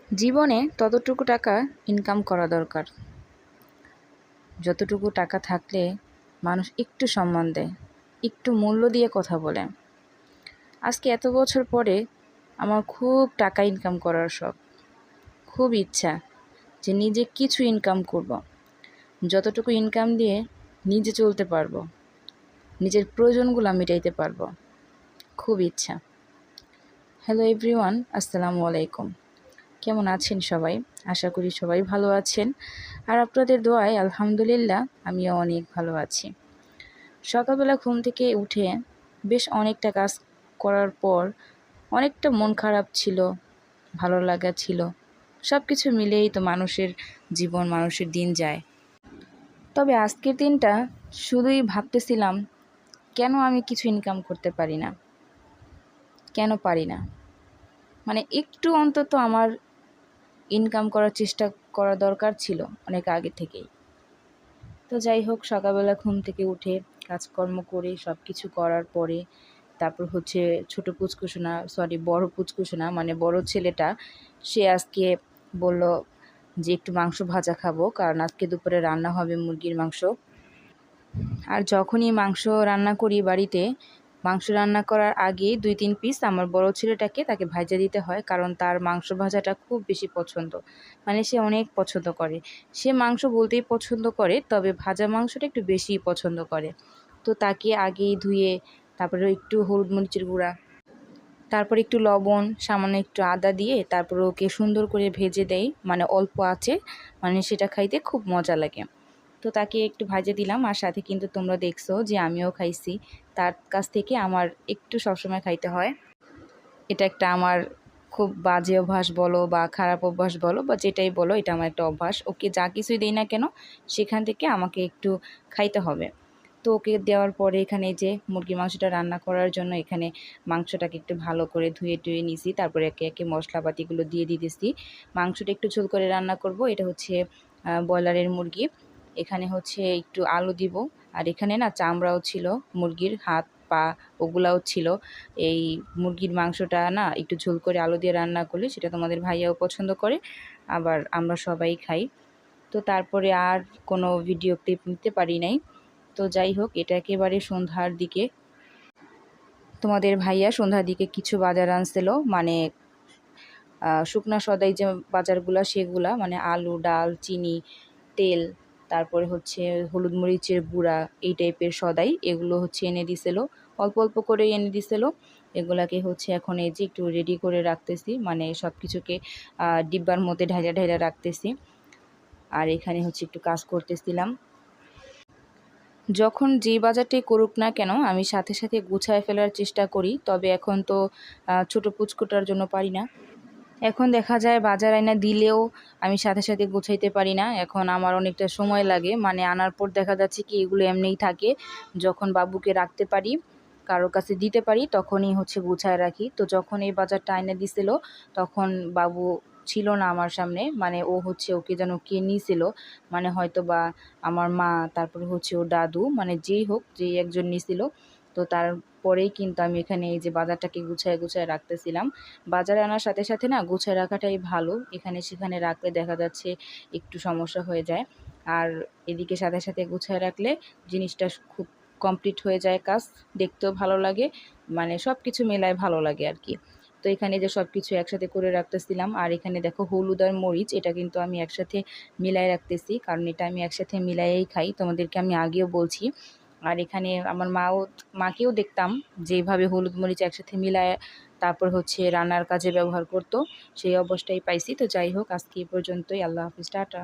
জীবনে ততটুকু টাকা ইনকাম করা দরকার, যতটুকু টাকা থাকলে মানুষ একটু সম্মান দেয়, একটু মূল্য দিয়ে কথা বলে। আজকে এত বছর পরে আমার খুব টাকা ইনকাম করার শখ, খুব ইচ্ছা যে নিজে কিছু ইনকাম করব, যতটুকু ইনকাম দিয়ে নিজে চলতে পারবো, নিজের প্রয়োজনগুলো মেটাইতে পারবো, খুব ইচ্ছা। হ্যালো এভরিওয়ান, আসসালামু আলাইকুম। কেমন আছেন সবাই? আশা করি সবাই ভালো আছেন, আর আপনাদের দোয়ায় আলহামদুলিল্লাহ আমিও অনেক ভালো আছি। সকালবেলা ঘুম থেকে উঠে বেশ অনেকটা কাজ করার পর অনেকটা মন খারাপ ছিল, ভালো লাগা ছিল, সব কিছু মিলেই তো মানুষের জীবন, মানুষের দিন যায়। তবে আজকের দিনটা শুধুই ভাবতেছিলাম, কেন আমি কিছু ইনকাম করতে পারি না, কেন পারি না। মানে একটু অন্তত আমার ইনকাম করার চেষ্টা করা দরকার ছিল অনেক আগে থেকেই। তো যাই হোক, সকালবেলা ঘুম থেকে উঠে কাজকর্ম করে সব কিছু করার পরে তারপর বড় পুচকুসোনা মানে বড় ছেলেটা, সে আজকে বলল যে একটু মাংস ভাজা খাবো, কারণ আজকে দুপুরে রান্না হবে মুরগির মাংস। আর যখনই মাংস রান্না করি বাড়িতে, মাংস রান্না করার আগে 2-3 পিস আমার বড় ছেলেটাকে তাকে ভাজা দিতে হয়, কারণ তার মাংস ভাজাটা খুব বেশি পছন্দ। মানে সে অনেক পছন্দ করে, সে মাংস বলতেই পছন্দ করে, তবে ভাজা মাংসটা একটু বেশিই পছন্দ করে। তো তাকে আগেই ধুয়ে তারপরে একটু হলুদ মরিচের গুঁড়া, তারপর একটু লবণ, সামান্য একটু আদা দিয়ে তারপর ওকে সুন্দর করে ভেজে দেয়, মানে অল্প আছে, মানে সেটা খাইতে খুব মজা লাগে। তো তাকে একটু ভাজে দিলাম, আর সাথে কিন্তু তোমরা দেখছো যে আমিও খাইছি। তার কাছ থেকে আমার একটু সবসময় খাইতে হয়। এটা একটা আমার খুব বাজে অভ্যাস বলো বা খারাপ অভ্যাস বলো বা যেটাই বলো, এটা আমার একটা অভ্যাস। ওকে যা কিছুই দিই না কেন, সেখান থেকে আমাকে একটু খাইতে হবে। তো ওকে দেওয়ার পরে এখানে যে মুরগির মাংসটা রান্না করার জন্য এখানে মাংসটাকে একটু ভালো করে ধুয়ে টুয়ে নিছি, তারপরে একে একে মশলাপাতিগুলো দিয়ে দিতেছি। মাংসটা একটু ঝোল করে রান্না করব। এটা হচ্ছে ব্রয়লারের মুরগি। এখানে হচ্ছে একটু আলু দিব, আর এখানে না চামড়াও ছিল, মুরগির হাত পা ওগুলাও ছিল। এই মুরগির মাংসটা না একটু ঝোল করে আলু দিয়ে রান্না করলে সেটা তোমাদের ভাইয়াও পছন্দ করে, আবার আমরা সবাই খাই। তো তারপরে আর কোনো ভিডিও ক্লিপ নিতে পারি নাই। তো যাই হোক, এটা একেবারে সন্ধ্যার দিকে তোমাদের ভাইয়া সন্ধ্যার দিকে কিছু বাজার আনছিল, মানে শুকনা সদাই যে বাজারগুলা সেগুলা, মানে আলু, ডাল, চিনি, তেল, তারপরে হচ্ছে হলুদ মরিচের গুঁড়া, এই টাইপের সদাই এগুলো হচ্ছে এনে দিছিল, অল্প অল্প করে এনে দিছিল। এগুলাকে হচ্ছে এখন এই যে একটু রেডি করে রাখতেছি, মানে সব কিছুকে ডিব্বার মধ্যে ঢাইলা ঢাইলা রাখতেছি। আর এখানে হচ্ছে একটু কাজ করতেছিলাম। যখন যে বাজারটাই করুক না কেন আমি সাথে সাথে গুছায় ফেলার চেষ্টা করি, তবে এখন তো ছোটো পুচকুটার জন্য পারি না। এখন দেখা যায় বাজার আইনা দিলেও আমি সাথে সাথে গুছাইতে পারি না, এখন আমার অনেকটা সময় লাগে। মানে আনার পর দেখা যাচ্ছে কি এগুলো এমনিই থাকে, যখন বাবুকে রাখতে পারি, কারোর কাছে দিতে পারি, তখনই হচ্ছে গুছায় রাখি। তো যখন এই বাজারটা আইনা দিছিল, তখন বাবু ছিল না আমার সামনে, মানে ও হচ্ছে ওকে যেন কে নিয়েছিল, মানে হয়তো বা আমার মা, তারপরে হচ্ছে ও দাদু, মানে যেই হোক, যেই একজন নিয়েছিল। তো তারপরেই কিন্তু আমি এখানে এই যে বাজারটাকে গুছায় গুছায় রাখতেছিলাম। বাজারে আনার সাথে সাথে না গুছায় রাখাটাই ভালো, এখানে সেখানে রাখলে দেখা যাচ্ছে একটু সমস্যা হয়ে যায়। আর এদিকে সাথে সাথে গুছায় রাখলে জিনিসটা খুব কমপ্লিট হয়ে যায়, কাজ দেখতেও ভালো লাগে, মানে সব কিছু মেলায় ভালো লাগে আর কি। তো এখানে যে সব কিছু একসাথে করে রাখতেছিলাম, আর এখানে দেখো হলুদ আর মরিচ, এটা কিন্তু আমি একসাথে মিলাই রাখতেছি, কারণ এটা আমি একসাথে মিলাইয়েই খাই, তোমাদেরকে আমি আগেও বলছি। আর এখানে আমার মাকেও দেখতাম যেভাবে হলুদ মরিচ একসাথে মিলায় তারপর হচ্ছে রান্নার কাজে ব্যবহার করতো, সেই অবস্থায় পাইছি। তো যাই হোক, আজকে এই পর্যন্তই। আল্লাহ হাফিজ, টাটা।